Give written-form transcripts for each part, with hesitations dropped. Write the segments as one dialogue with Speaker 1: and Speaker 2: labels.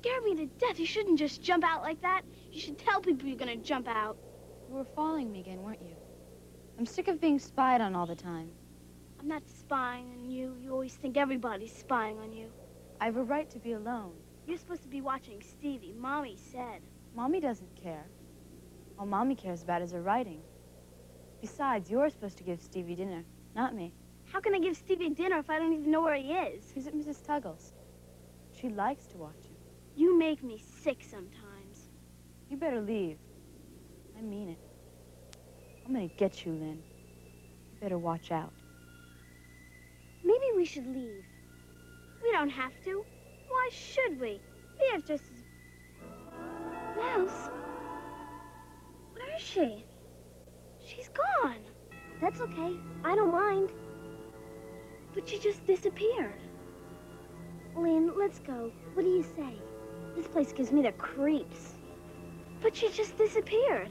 Speaker 1: scared me to death. You shouldn't just jump out like that. You should tell people you're gonna jump out.
Speaker 2: You were following me again, weren't you? I'm sick of being spied on all the time.
Speaker 1: I'm not spying on you. You always think everybody's spying on you.
Speaker 2: I have a right to be alone.
Speaker 1: You're supposed to be watching Stevie. Mommy said.
Speaker 2: Mommy doesn't care. All Mommy cares about is her writing. Besides, you're supposed to give Stevie dinner, not me.
Speaker 1: How can I give Stevie dinner if I don't even know where he is?
Speaker 2: He's at Mrs. Tuggles. She likes to watch him.
Speaker 1: You make me sick sometimes.
Speaker 2: You better leave. I mean it. I'm gonna get you, Lynn. You better watch out.
Speaker 1: Maybe we should leave. We don't have to. Why should we? We have just as... Mouse? Where is she? She's gone. That's okay. I don't mind. But she just disappeared. Lynn, let's go. What do you say? This place gives me the creeps. But she just disappeared.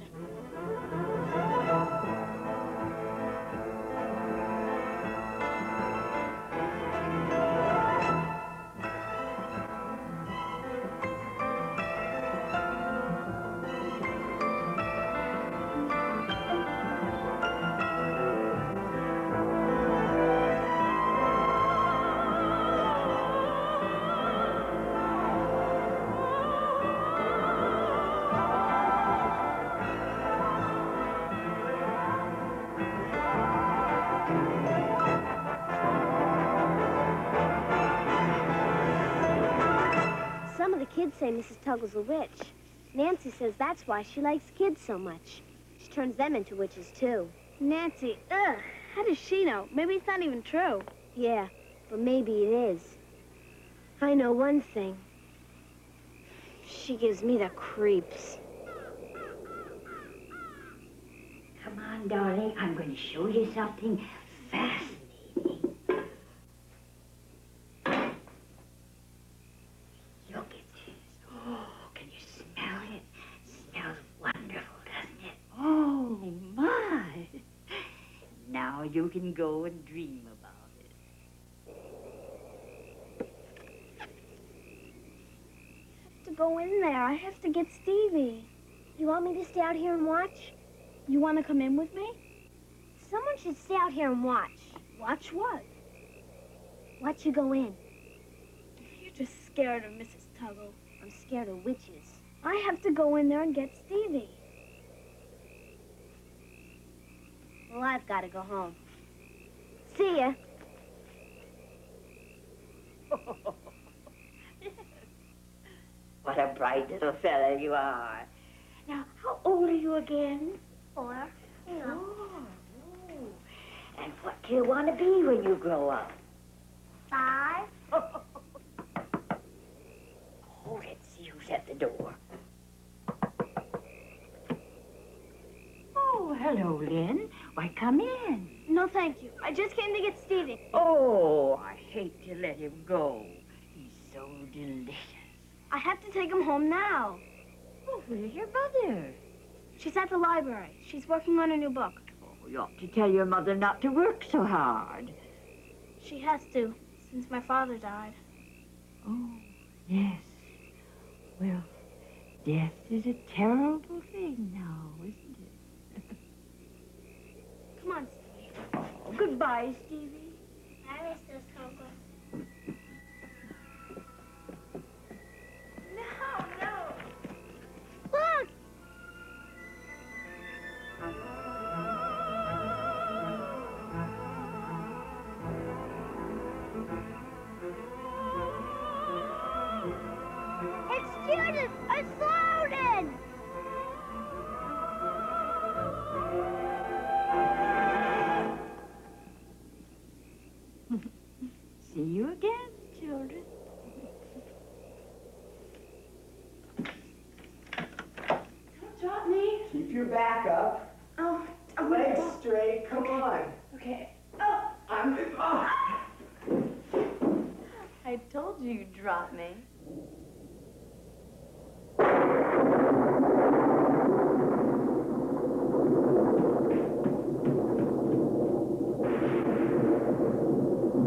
Speaker 1: Kids say Mrs. Tuggle's a witch. Nancy says that's why she likes kids so much. She turns them into witches, too. Nancy, ugh, how does she know? Maybe it's not even true. Yeah, but maybe it is. I know one thing. She gives me the creeps.
Speaker 3: Come on, darling. I'm going to show you something fascinating. You can go and dream about it.
Speaker 1: I have to go in there. I have to get Stevie. You want me to stay out here and watch? You want to come in with me? Someone should stay out here and watch. Watch what? Watch you go in. You're just scared of Mrs. Tuggle. I'm scared of witches. I have to go in there and get Stevie. Well, I've got to go home. See ya.
Speaker 3: What a bright little fellow you are. Now, how old are you again?
Speaker 1: 4.
Speaker 3: Oh. And what do you want to be when you grow up?
Speaker 1: 5.
Speaker 3: Oh, let's see who's at the door. Oh, hello, Lynn. Why, come in.
Speaker 1: No, thank you. I just came to get Stevie.
Speaker 3: Oh, I hate to let him go. He's so delicious.
Speaker 1: I have to take him home now.
Speaker 3: Oh, where's your mother?
Speaker 1: She's at the library. She's working on a new book.
Speaker 3: Oh, you ought to tell your mother not to work so hard.
Speaker 1: She has to, since my father died.
Speaker 3: Oh, yes. Well, death is a terrible thing now, isn't it?
Speaker 1: Come on, Stevie.
Speaker 3: Oh, goodbye, Stevie.
Speaker 1: Bye, Mr. Coco. No. Look! It's Judith! It's Loudon!
Speaker 3: See you again, children.
Speaker 4: Don't drop me.
Speaker 5: Keep your back up.
Speaker 4: Oh,
Speaker 5: Legs straight. Come on.
Speaker 4: Okay. Oh,
Speaker 5: Oh.
Speaker 2: I told you you'd drop me.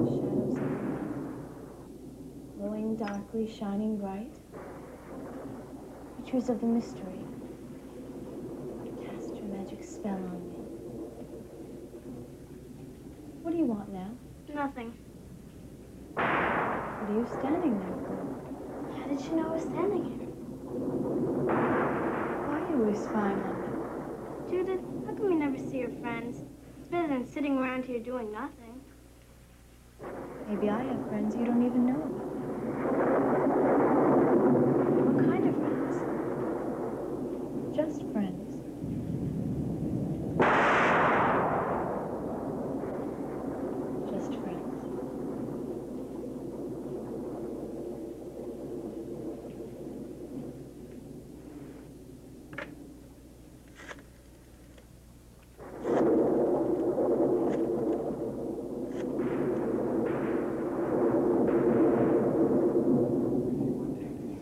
Speaker 2: Shadows glowing darkly, shining bright. Creatures of the mystery, cast your magic spell on me. What do you want now?
Speaker 1: Nothing.
Speaker 2: What are you standing there for?
Speaker 1: How did you know I was standing here?
Speaker 2: Why are you always spying on me?
Speaker 1: Judith, how come you never see your friends? It's better than sitting around here doing nothing.
Speaker 2: Maybe I have friends you don't even know about.
Speaker 1: What kind of friends?
Speaker 2: Just friends. Just friends.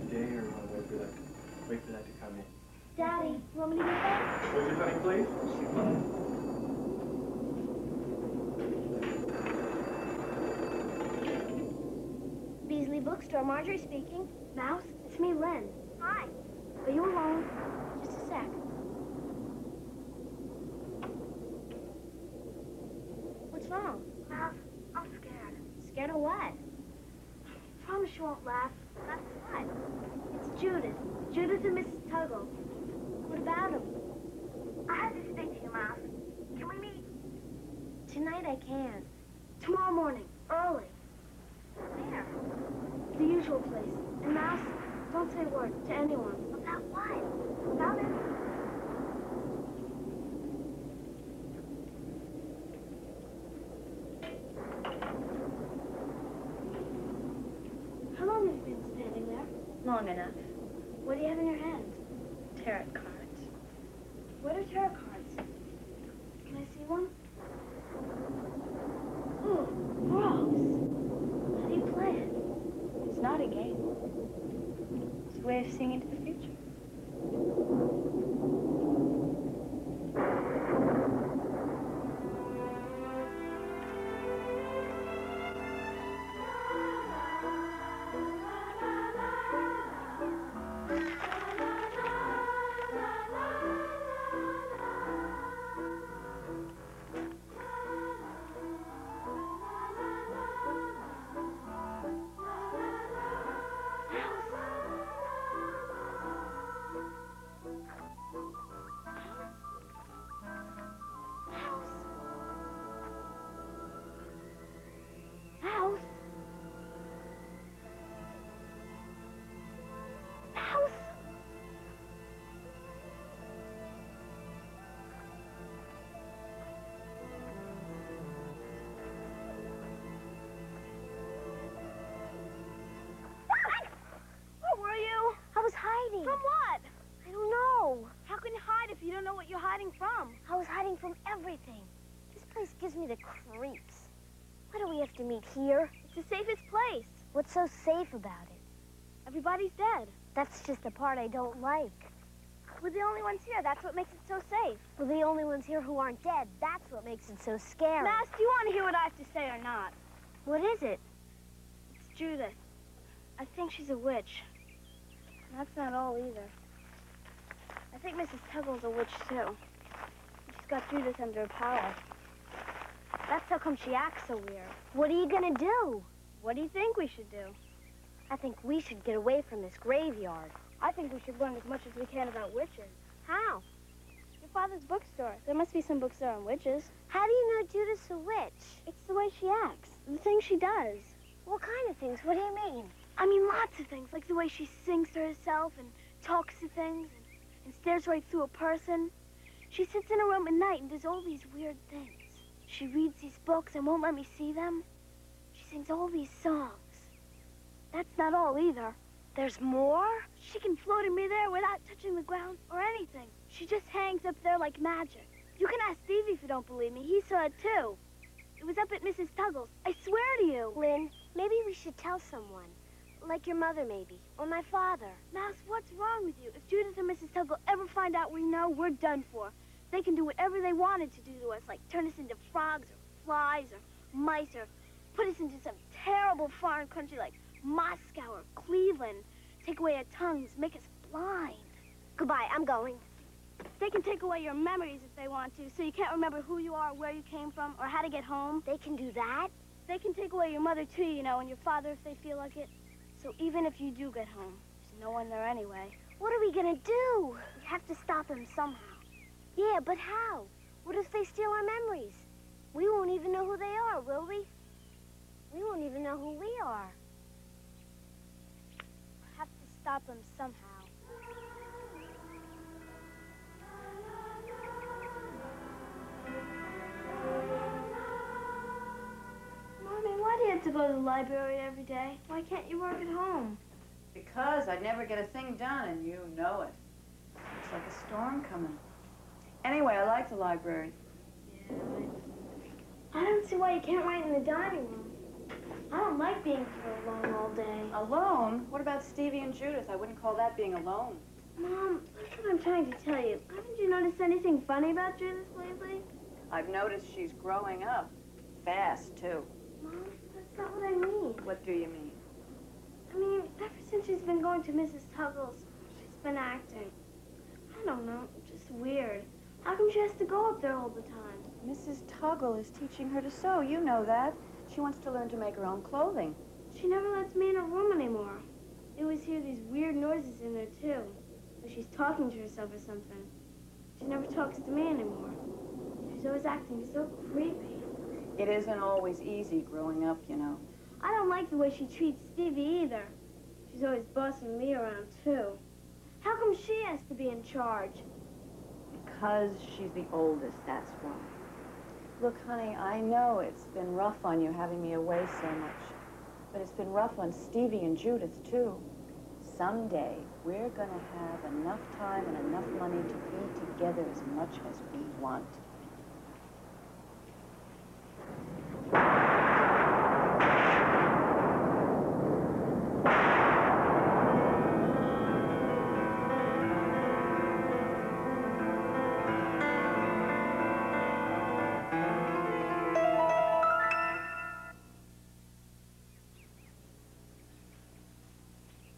Speaker 5: Today, or want to wait for that to come in?
Speaker 1: Daddy, you want me to get that?
Speaker 5: Would you, honey, please?
Speaker 1: Beasley Bookstore, Marjorie speaking. Mouse, it's me, Lynn. Hi. Are you alone? Just a sec. What's wrong? Mouse, I'm scared. Scared of what? Promise you won't laugh. Laugh at what? It's Judith. Judith and Mrs. Tuggle. What about him? I had to speak to you, Mouse. Can we meet? Tonight I can. Tomorrow morning, early. Where? The usual place. And Mouse, don't say a word to anyone. About what? About it? How long have you been standing there?
Speaker 2: Long enough.
Speaker 1: What do you have in your hand?
Speaker 2: Tarot cards.
Speaker 1: What are tarot cards? Can I see one? Oh, gross. How do you play it?
Speaker 2: It's not a game. It's a way of seeing into the future.
Speaker 1: Mouse? Mouse? What were you? I was hiding. From what? I don't know. How can you hide if you don't know what you're hiding from? I was hiding from everything. This place gives me the creeps. Why do we have to meet here? It's the safest place. What's so safe about it? Everybody's dead. That's just the part I don't like. We're the only ones here. That's what makes it so safe. We're the only ones here who aren't dead. That's what makes it so scary. Mass, do you want to hear what I have to say or not? What is it? It's Judith. I think she's a witch. That's not all either. I think Mrs. Tuggle's a witch, too. She's got Judith under her power. That's how come she acts so weird. What are you gonna do? What do you think we should do? I think we should get away from this graveyard. I think we should learn as much as we can about witches. How? Your father's bookstore. There must be some books there on witches. How do you know Judith's a witch? It's the way she acts, the things she does. What kind of things? What do you mean? I mean lots of things, like the way she sings to herself and talks to things and stares right through a person. She sits in a room at night and does all these weird things. She reads these books and won't let me see them. She sings all these songs. That's not all either. There's more? She can float in midair without touching the ground or anything. She just hangs up there like magic. You can ask Stevie if you don't believe me. He saw it too. It was up at Mrs. Tuggle's. I swear to you. Lynn, maybe we should tell someone. Like your mother, maybe. Or my father. Mouse, what's wrong with you? If Judith and Mrs. Tuggle ever find out we know, we're done for. They can do whatever they wanted to do to us, like turn us into frogs or flies or mice or put us into some terrible foreign country like Moscow or Cleveland, take away our tongues, make us blind. Goodbye, I'm going. They can take away your memories if they want to, so you can't remember who you are, where you came from, or how to get home. They can do that? They can take away your mother, too, you know, and your father if they feel like it. So even if you do get home, there's no one there anyway. What are we gonna do? We have to stop them somehow. Yeah, but how? What if they steal our memories? We won't even know who they are, will we? We won't even know who we are. We'll have to stop them somehow. Mommy, why do you have to go to the library every day? Why can't you work at home?
Speaker 6: Because I'd never get a thing done, and you know it. It's like a storm coming. Anyway, I like the library.
Speaker 1: Yeah, I don't see why you can't write in the dining room. I don't like being here alone all day.
Speaker 6: Alone? What about Stevie and Judith? I wouldn't call that being alone.
Speaker 1: Mom, that's what I'm trying to tell you. Haven't you noticed anything funny about Judith lately?
Speaker 6: I've noticed she's growing up. Fast, too.
Speaker 1: Mom, that's not what I mean.
Speaker 6: What do you mean?
Speaker 1: I mean, ever since she's been going to Mrs. Tuggle's, she's been acting. I don't know, just weird. How come she has to go up there all the time?
Speaker 6: Mrs. Tuggle is teaching her to sew. You know that. She wants to learn to make her own clothing.
Speaker 1: She never lets me in her room anymore. I always hear these weird noises in there, too. Like she's talking to herself or something. She never talks to me anymore. She's always acting so creepy.
Speaker 6: It isn't always easy growing up, you know.
Speaker 1: I don't like the way she treats Stevie either. She's always bossing me around, too. How come she has to be in charge?
Speaker 6: Because she's the oldest, that's why. Look, honey, I know it's been rough on you having me away so much. But it's been rough on Stevie and Judith, too. Someday, we're gonna have enough time and enough money to be together as much as we want.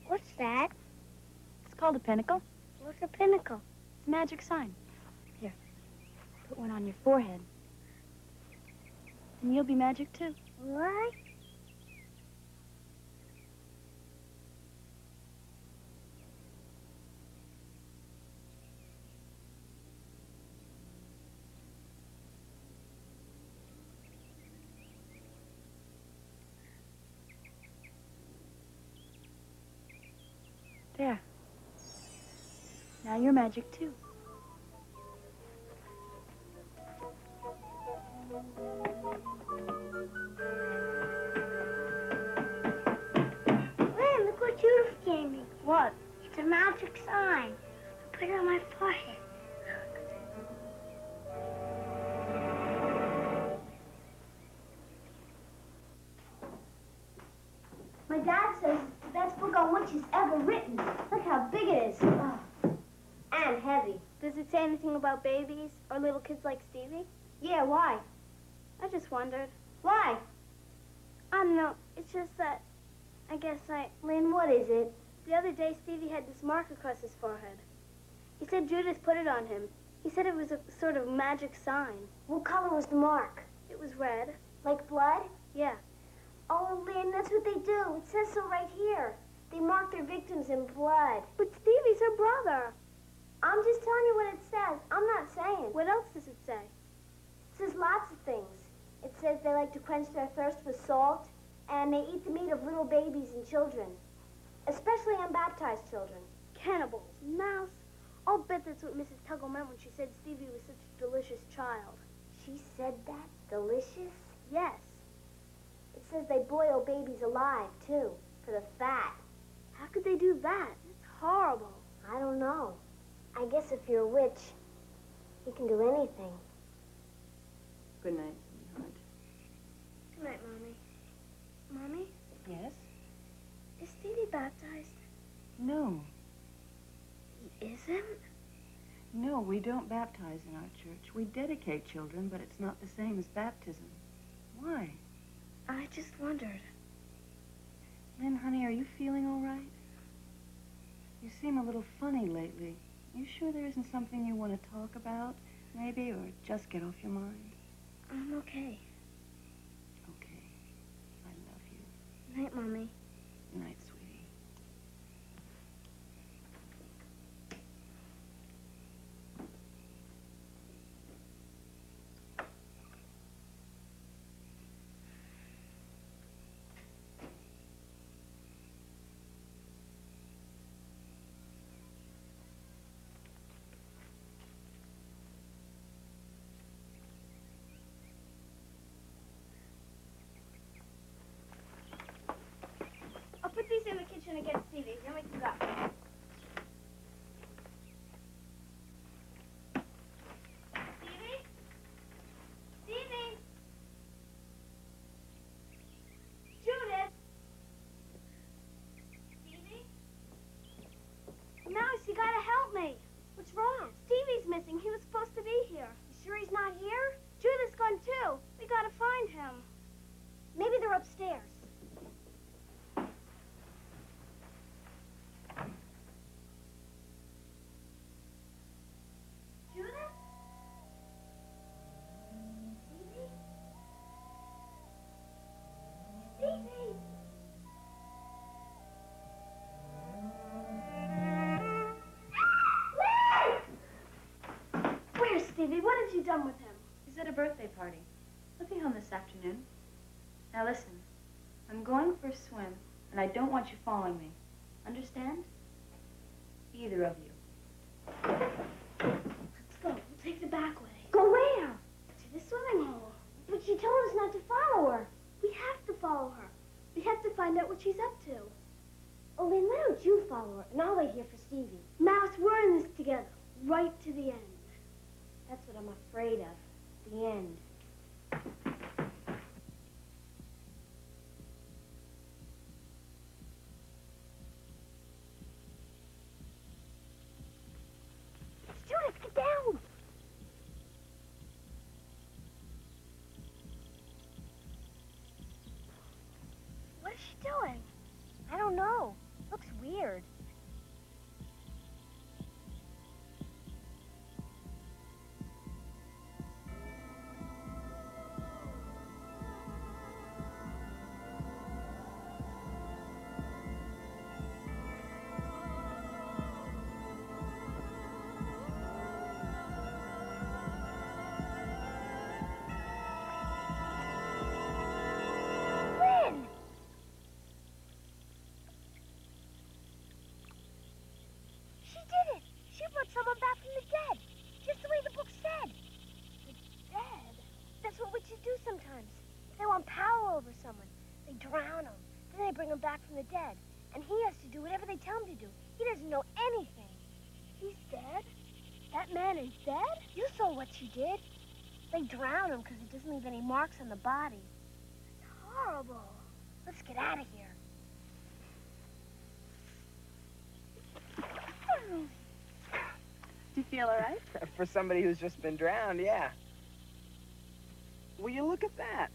Speaker 1: What's that?
Speaker 2: It's called a pinnacle.
Speaker 1: What's a pinnacle?
Speaker 2: It's a magic sign. Here, put one on your forehead. And you'll be magic, too.
Speaker 1: What?
Speaker 2: There. Now you're magic, too.
Speaker 1: Lynn, look what Judith gave me. What? It's a magic sign. I put it on my forehead. My dad says it's the best book on witches ever written. Look how big it is. Oh. And heavy. Does it say anything about babies or little kids like Stevie? Yeah, why? I just wondered. Why? I don't know. It's just that Lynn, what is it? The other day, Stevie had this mark across his forehead. He said Judith put it on him. He said it was a sort of magic sign. What color was the mark? It was red. Like blood? Yeah. Oh, Lynn, that's what they do. It says so right here. They mark their victims in blood. But Stevie's her brother. I'm just telling you what it says. I'm not saying. What else does it say? It says lots of things. It says they like to quench their thirst with salt, and they eat the meat of little babies and children, especially unbaptized children. Cannibals, mouse. I'll bet that's what Mrs. Tuggle meant when she said Stevie was such a delicious child. She said that? Delicious? Yes. It says they boil babies alive, too, for the fat. How could they do that? It's horrible. I don't know. I guess if you're a witch, you can do anything.
Speaker 6: Good night, sweetheart.
Speaker 1: Good night, Mommy. Mommy,
Speaker 6: Yes?
Speaker 1: is Stevie baptized?
Speaker 6: No.
Speaker 1: He isn't?
Speaker 6: No, we don't baptize in our church. We dedicate children, but it's not the same as baptism. Why?
Speaker 1: I just wondered.
Speaker 6: Lynn, honey, are you feeling all right? You seem a little funny lately. You sure there isn't something you want to talk about, maybe, or just get off your mind?
Speaker 1: I'm okay.
Speaker 6: Okay. I love you.
Speaker 1: Night, Mommy.
Speaker 6: Good night, sweetie.
Speaker 1: I'll put these in the kitchen against Stevie, then we can go. Stevie? Stevie? Judith? Stevie? Mouse, you gotta help me. What's wrong? Stevie's missing. He was supposed to be here. You sure he's not here? Judith's gone too. We gotta find him. Maybe they're upstairs. Judith? Stevie? Stevie? Where's Stevie? What have you done with him?
Speaker 2: He's at a birthday party. He'll be home this afternoon. Now listen, I'm going for a swim, and I don't want you following me. Understand? Either of you.
Speaker 1: Let's go. We'll take the back way. Go where? To the swimming hole. But she told us not to follow her. We have to follow her. We have to find out what she's up to. Oh, then why don't you follow her, and I'll wait here for Stevie. Mouse, we're in this together, right to the end. That's what I'm afraid of, the end. Judith, get down! What is she doing? I don't know. Looks weird. Lynn! She did it! She brought someone back from the dead, just the way the book said. The dead? That's what witches do sometimes. They want power over someone. They drown them. Then they bring them back from the dead. And he has to do whatever they tell him to do. He doesn't know anything. He's dead? That man is dead? You saw what she did. They drown him because it doesn't leave any marks on the body. It's horrible. Let's get out of here.
Speaker 6: Do you feel all right?
Speaker 7: For somebody who's just been drowned, yeah. Will you look at that?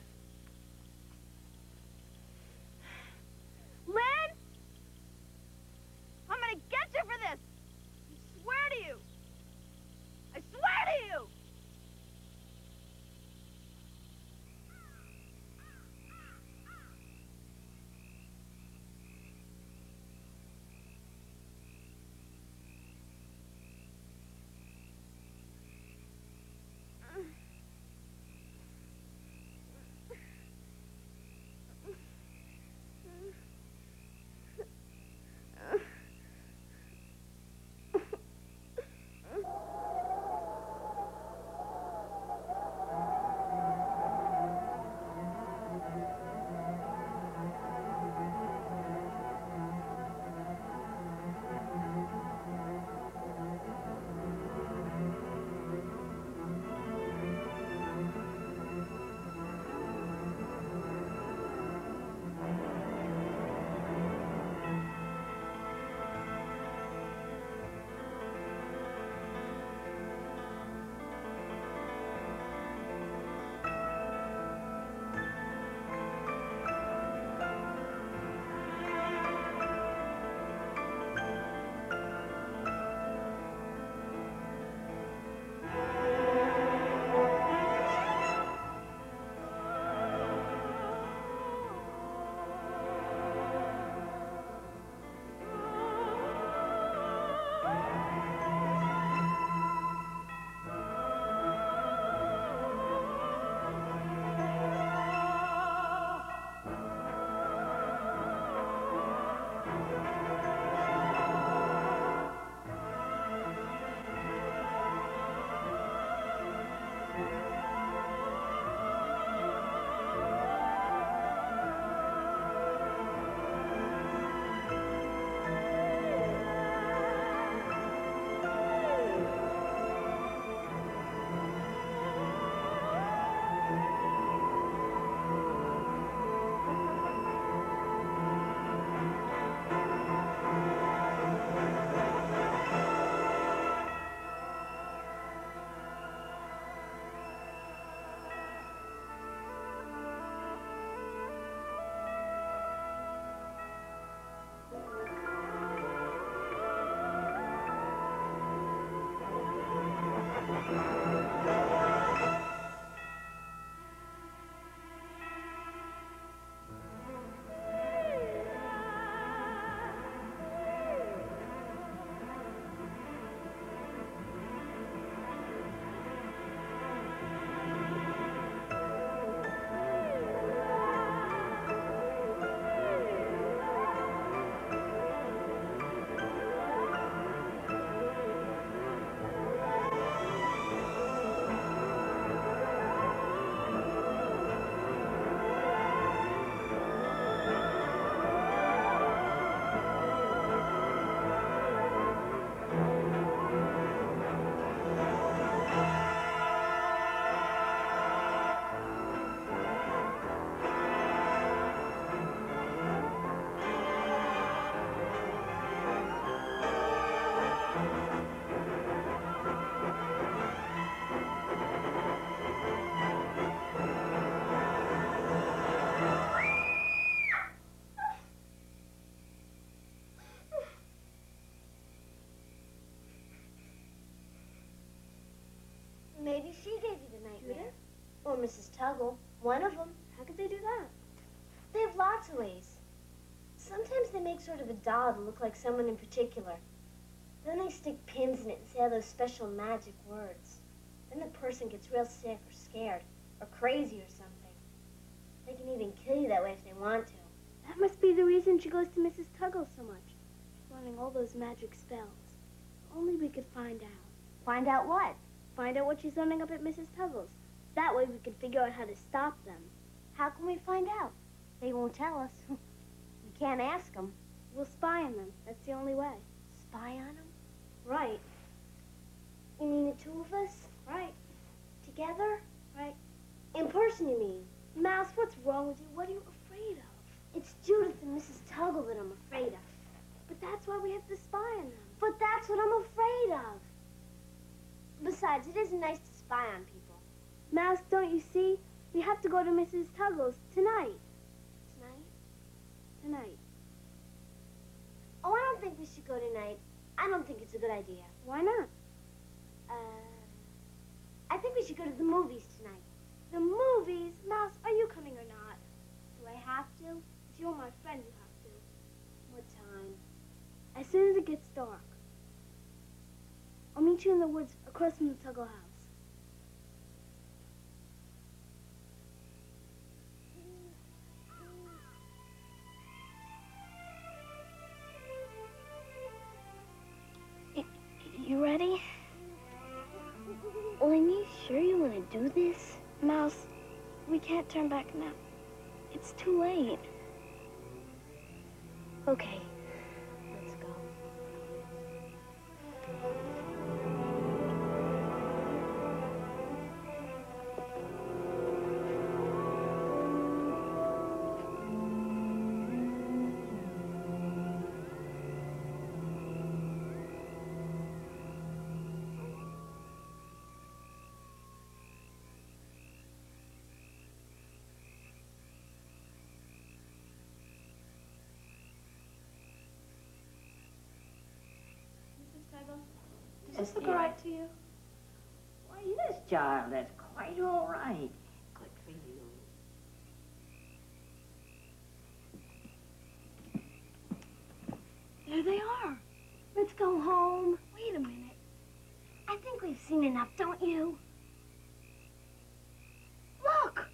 Speaker 1: Lynn! I'm gonna get you for this! I swear to you! I swear to you!
Speaker 8: she gave you the nightmare. Or Mrs. Tuggle. One of them.
Speaker 1: How could they do that?
Speaker 8: They have lots of ways. Sometimes they make sort of a doll to look like someone in particular. Then they stick pins in it and say all those special magic words. Then the person gets real sick or scared or crazy or something. They can even kill you that way if they want to.
Speaker 1: That must be the reason she goes to Mrs. Tuggle so much. She's learning all those magic spells. If only we could find out.
Speaker 8: Find out what?
Speaker 1: Find out what she's learning up at Mrs. Tuggle's. That way we can figure out how to stop them.
Speaker 8: How can we find out? They won't tell us. We can't ask them.
Speaker 1: We'll spy on them. That's the only way.
Speaker 8: Spy on them?
Speaker 1: Right.
Speaker 8: You mean the two of us?
Speaker 1: Right.
Speaker 8: Together?
Speaker 1: Right.
Speaker 8: In person, you mean?
Speaker 1: Mouse, what's wrong with you? What are you afraid of?
Speaker 8: It's Judith and Mrs. Tuggle that I'm afraid of.
Speaker 1: But that's why we have to spy on them.
Speaker 8: But that's what I'm afraid of. Besides, it isn't nice to spy on people.
Speaker 1: Mouse, don't you see? We have to go to Mrs. Tuggle's tonight.
Speaker 8: Tonight?
Speaker 1: Tonight.
Speaker 8: Oh, I don't think we should go tonight. I don't think it's a good idea.
Speaker 1: Why not?
Speaker 8: I think we should go to the movies tonight.
Speaker 1: The movies? Mouse, are you coming or not? Do I have to? If you're my friend, you have to.
Speaker 8: What time?
Speaker 1: As soon as it gets dark. I'll meet you in the woods across from the Tuggle house. You ready?
Speaker 8: Elaine, you sure you want to do this?
Speaker 1: Mouse, we can't turn back now. It's too late.
Speaker 8: Okay, let's go.
Speaker 3: Does
Speaker 2: this look all right to you?
Speaker 3: Why, yes, child, that's quite all right. Good for you.
Speaker 1: There they are. Let's go home.
Speaker 8: Wait a minute. I think we've seen enough, don't you?
Speaker 1: Look!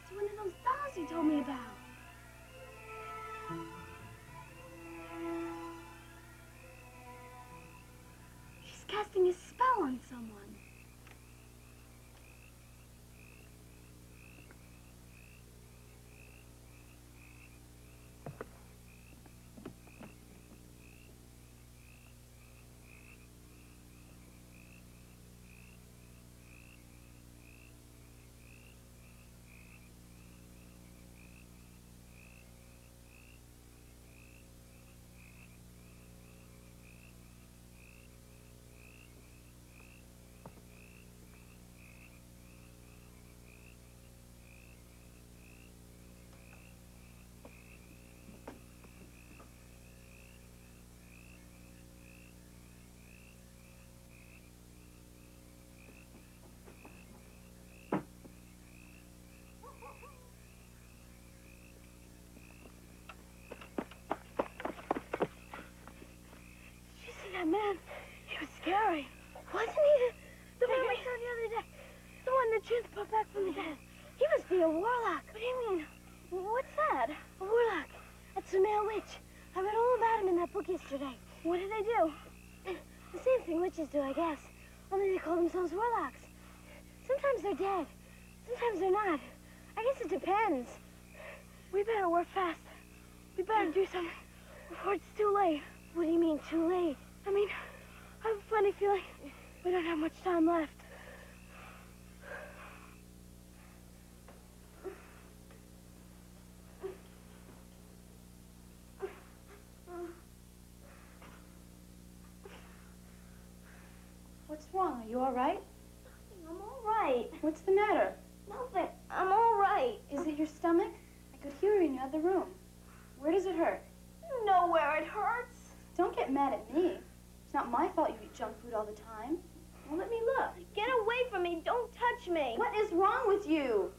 Speaker 1: That's one of those dolls you told me about. She's casting a spell on someone. That man, he was scary. Wasn't he? The man we saw the other day. The one that Jim brought back from the dead. He must be a warlock. What do you mean? What's that? A warlock. That's a male witch. I read all about him in that book yesterday. What do they do? The same thing witches do, I guess. Only they call themselves warlocks. Sometimes they're dead. Sometimes they're not. I guess it depends. We better work fast. We better do something before it's too late. What do you mean, too late? I mean, I have a funny feeling we don't have much time left.
Speaker 2: What's wrong? Are you all right?
Speaker 8: Nothing, I'm all right.
Speaker 2: What's the matter?
Speaker 8: Nothing, I'm all right.
Speaker 2: Is it your stomach? I could hear you in the other room. Where does it hurt?
Speaker 8: You know where it hurts.
Speaker 2: Don't get mad at me. It's not my fault you eat junk food all the time. Well, let me look.
Speaker 1: Get away from me. Don't touch me.
Speaker 2: What is wrong with you?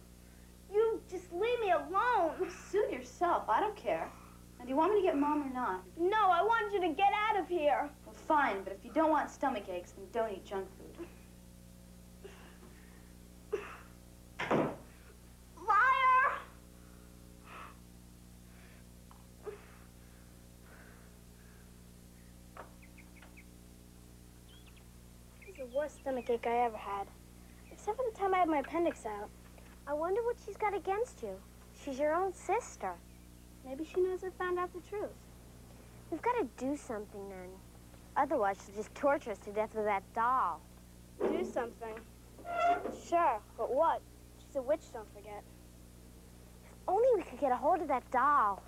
Speaker 1: You just leave me alone.
Speaker 2: Suit yourself. I don't care. Now, do you want me to get Mom or not?
Speaker 1: No, I want you to get out of here.
Speaker 2: Well, fine, but if you don't want stomach aches, then don't eat junk food.
Speaker 1: Liar! This is the worst stomachache I ever had. Except for the time I had my appendix out. I wonder what she's got against you. She's your own sister. Maybe she knows I found out the truth. We've got to do something then. Otherwise, she'll just torture us to death with that doll. Do something? Sure, but what? She's a witch, don't forget. If only we could get a hold of that doll.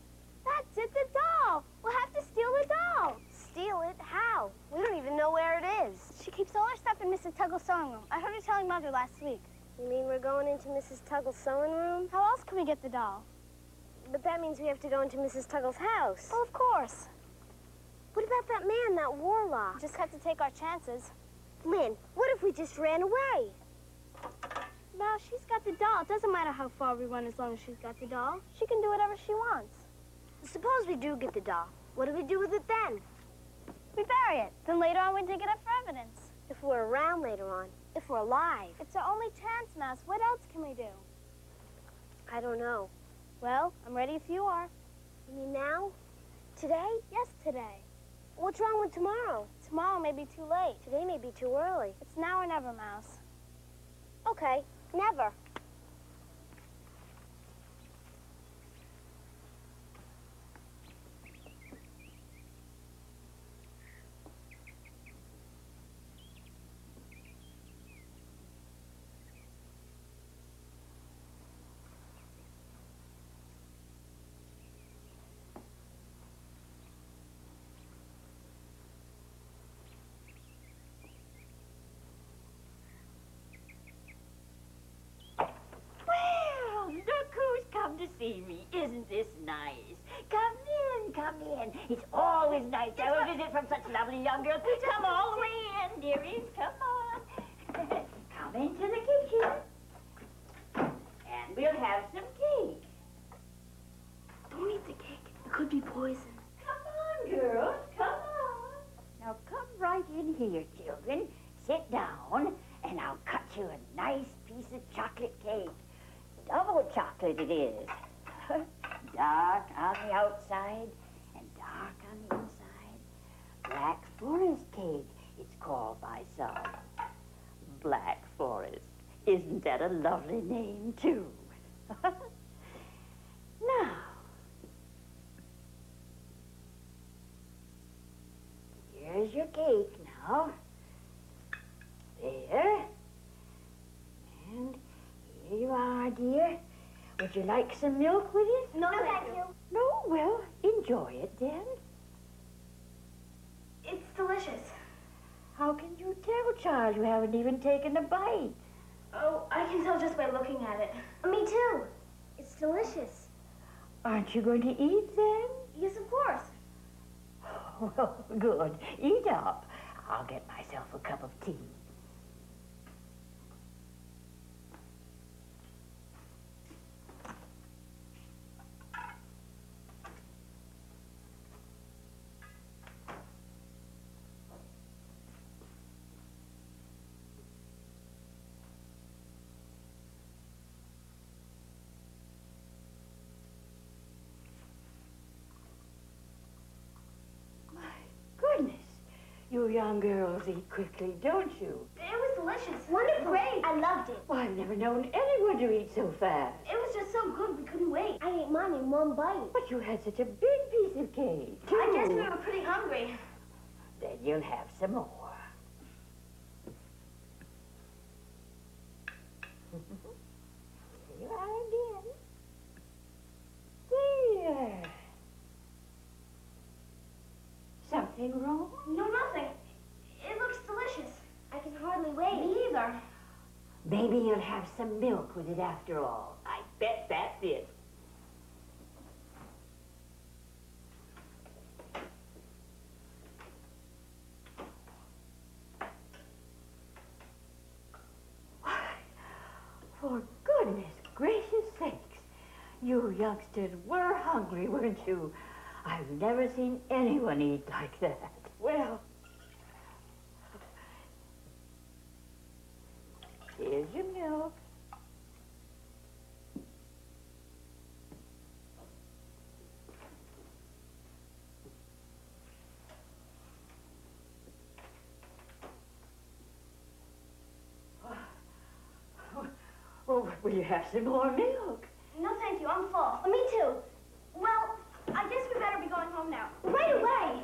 Speaker 1: That's it, the doll! We'll have to steal the doll. Steal it? How? We don't even know where it is. She keeps all her stuff in Mrs. Tuggle's sewing room. I heard her telling Mother last week. You mean we're going into Mrs. Tuggle's sewing room? How else can we get the doll? But that means we have to go into Mrs. Tuggle's house. Well, of course. What about that man, that warlock? Just have to take our chances. Lynn, what if we just ran away? Now, she's got the doll. It doesn't matter how far we run as long as she's got the doll. She can do whatever she wants. Suppose we do get the doll. What do we do with it then? We bury it. Then later on we dig it up for evidence. If we're around later on. If we're alive. It's our only chance, Mouse. What else can we do? I don't know. Well, I'm ready if you are. You mean now? Today? Yes, today. What's wrong with tomorrow? Tomorrow may be too late. Today may be too early. It's now or never, Mouse. Okay, never.
Speaker 3: To see me. Isn't this nice? Come in, come in. It's always nice to have a visit from such lovely young girls. Come all the way in, dearies. Come on. Come into the kitchen. And we'll have some cake.
Speaker 1: Don't eat the cake. It could be poison.
Speaker 3: Come on, girls. Come on. Now come right in here, children. Sit down, and I'll cut you a nice piece of chocolate cake. Double chocolate it is. Dark on the outside and dark on the inside. Black Forest cake, it's called by some. Black Forest. Isn't that a lovely name, too? Now, here's your cake now. There. And here you are, dear. Would you like some milk with it?
Speaker 1: No, thank you.
Speaker 3: No? Well, enjoy it then.
Speaker 1: It's delicious.
Speaker 3: How can you tell, child? You haven't even taken a bite.
Speaker 1: Oh, I can tell just by looking at it. Me too. It's delicious.
Speaker 3: Aren't you going to eat then?
Speaker 1: Yes, of course.
Speaker 3: Well, good. Eat up. I'll get myself a cup of tea. Goodness, you young girls eat quickly, don't you?
Speaker 1: It was delicious. Wonderful. Great. I loved it.
Speaker 3: Well, I've never known anyone to eat so fast.
Speaker 1: It was just so good we couldn't wait. I ate mine in one bite.
Speaker 3: But you had such a big piece of cake, too.
Speaker 1: I guess we were pretty hungry.
Speaker 3: Then you'll have some more. Here you are again. There. Something wrong?
Speaker 1: No, nothing. It looks delicious. I can hardly wait. Me either.
Speaker 3: Maybe you'll have some milk with it after all. I bet that's it. You youngsters were hungry, weren't you? I've never seen anyone eat like that. Well, here's your milk. Oh, will you have some more milk?
Speaker 1: No, thank you. I'm full. Me too. Well, I guess we better be going home now. Right away.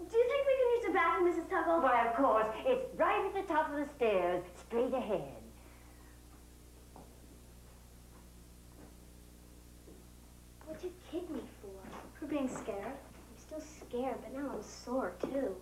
Speaker 1: Do you think we can use the bathroom, Mrs. Tuggle?
Speaker 3: Why, of course. It's right at the top of the stairs, straight ahead.
Speaker 1: What'd you kick me for? For being scared. I'm still scared, but now I'm sore, too.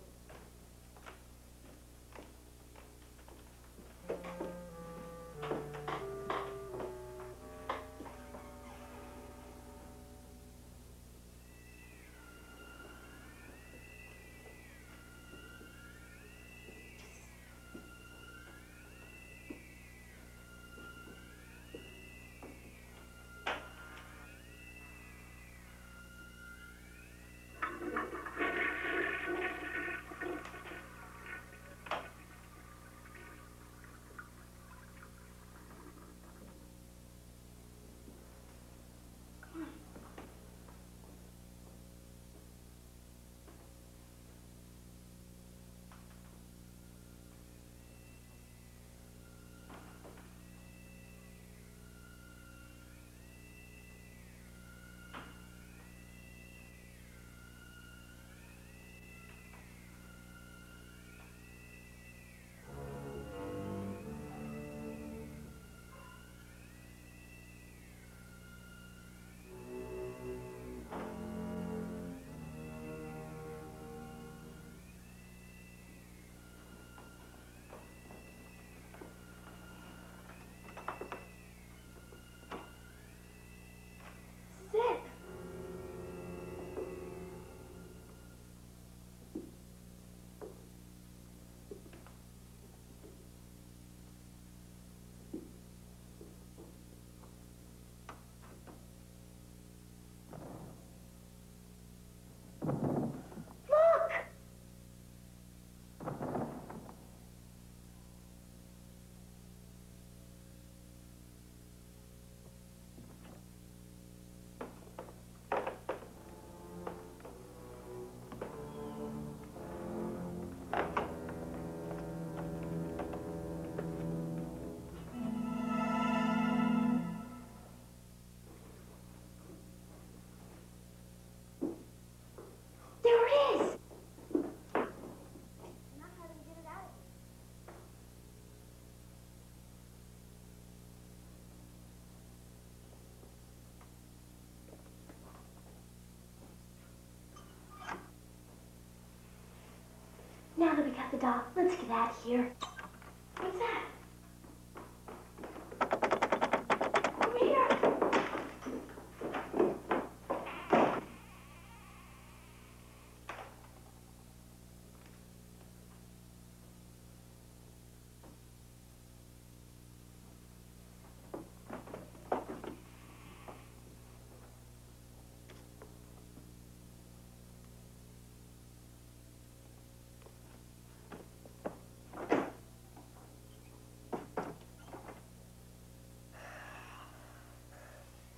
Speaker 1: Sit. Look! There it is! Now how do we get it out of here? Now that we got the doll, let's get out of here. What's that? Over here.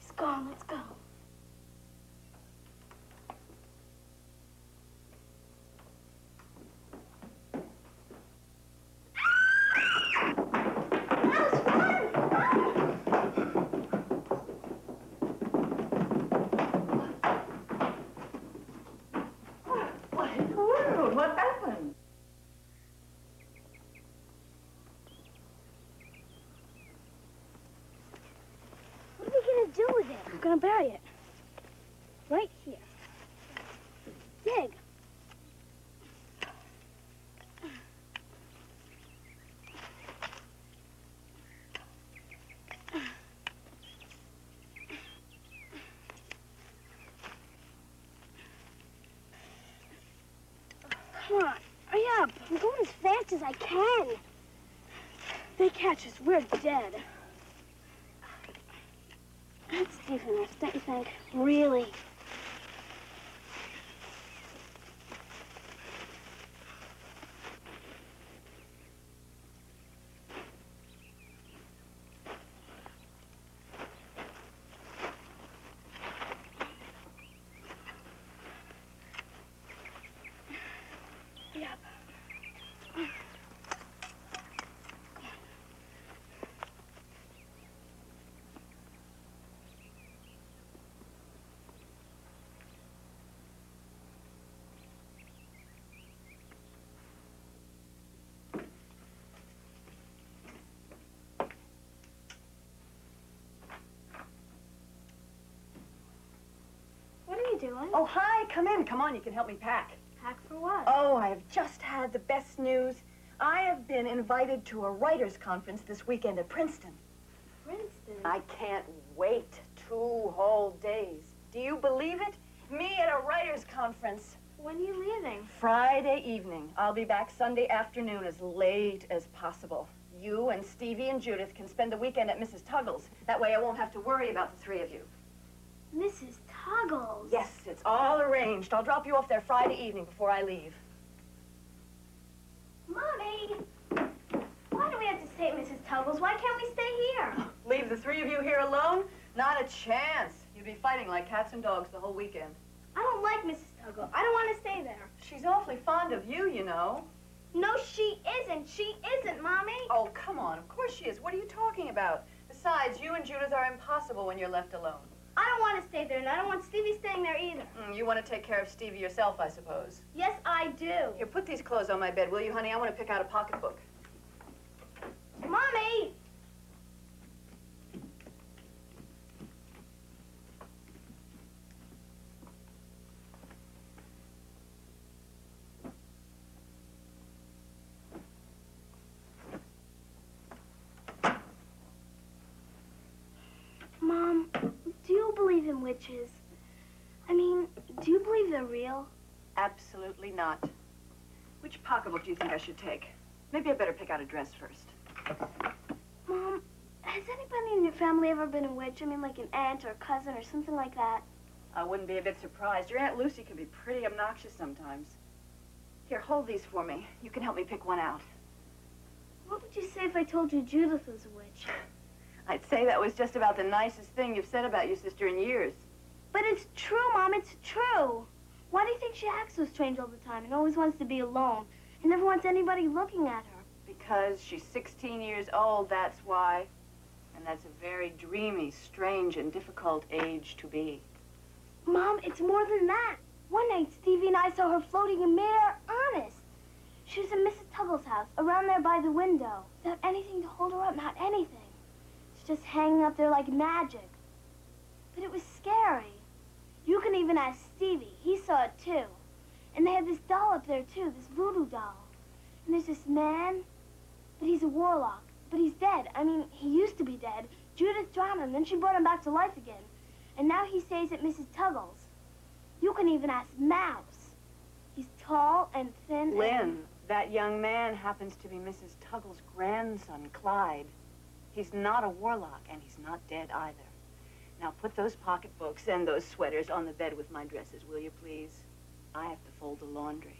Speaker 1: It's gone. Let's go. Mouse, run!
Speaker 3: What in the world? What happened?
Speaker 1: What are we gonna do with it? I'm gonna bury it. Right here. Dig. Come on, hurry up. I'm going as fast as I can. If they catch us, we're dead. That's deep enough, don't you think? Really? Yep. What are you doing?
Speaker 6: Oh, hi, come in. Come on, you can help me pack.
Speaker 1: Pack for what?
Speaker 6: Oh, I have just had the best news. I have been invited to a writers' conference this weekend at Princeton.
Speaker 1: Princeton?
Speaker 6: I can't wait. 2 whole days. Do you believe it? Me at a writers' conference.
Speaker 1: When are you leaving?
Speaker 6: Friday evening. I'll be back Sunday afternoon as late as possible. You and Stevie and Judith can spend the weekend at Mrs. Tuggles. That way I won't have to worry about the 3 of you.
Speaker 1: Mrs. Tuggles?
Speaker 6: Yes, it's all arranged. I'll drop you off there Friday evening before I leave.
Speaker 1: Mommy! Why do we have to stay at Mrs. Tuggles? Why can't we stay here?
Speaker 6: Leave the 3 of you here alone? Not a chance. You'd be fighting like cats and dogs the whole weekend.
Speaker 1: I don't like Mrs. Tuggles. I don't want to stay there.
Speaker 6: She's awfully fond of you, you know.
Speaker 1: No, she isn't. She isn't, Mommy.
Speaker 6: Oh, come on. Of course she is. What are you talking about? Besides, you and Judith are impossible when you're left alone.
Speaker 1: I don't want to stay there, and I don't want Stevie staying there either.
Speaker 6: You want to take care of Stevie yourself, I suppose.
Speaker 1: Yes, I do.
Speaker 6: Here, put these clothes on my bed, will you, honey? I want to pick out a pocketbook.
Speaker 1: Mommy! Mom, do you believe in witches? I mean, do you believe they're real?
Speaker 6: Absolutely not. Which pocketbook do you think I should take? Maybe I better pick out a dress first.
Speaker 1: Mom, has anybody in your family ever been a witch? I mean, like an aunt or a cousin or something like that?
Speaker 6: I wouldn't be a bit surprised. Your Aunt Lucy can be pretty obnoxious sometimes. Here, hold these for me. You can help me pick one out.
Speaker 1: What would you say if I told you Judith was a witch?
Speaker 6: I'd say that was just about the nicest thing you've said about your sister in years.
Speaker 1: But it's true, Mom, it's true. Why do you think she acts so strange all the time and always wants to be alone and never wants anybody looking at her?
Speaker 6: Because she's 16 years old, that's why. And that's a very dreamy, strange, and difficult age to be.
Speaker 1: Mom, it's more than that. One night, Stevie and I saw her floating in midair, honest. She was in Mrs. Tuggles' house, around there by the window, without anything to hold her up, not anything. She's just hanging up there like magic. But it was scary. You can even ask Stevie. He saw it, too. And they had this doll up there, too, this voodoo doll. And there's this man, but he's a warlock. But he's dead. I mean, he used to be dead. Judith drowned him, then she brought him back to life again. And now he stays at Mrs. Tuggles. You can even ask Mouse. He's tall and thin.
Speaker 6: Lynn, that young man happens to be Mrs. Tuggles' grandson, Clyde. He's not a warlock, and he's not dead either. Now put those pocketbooks and those sweaters on the bed with my dresses, will you please? I have to fold the laundry.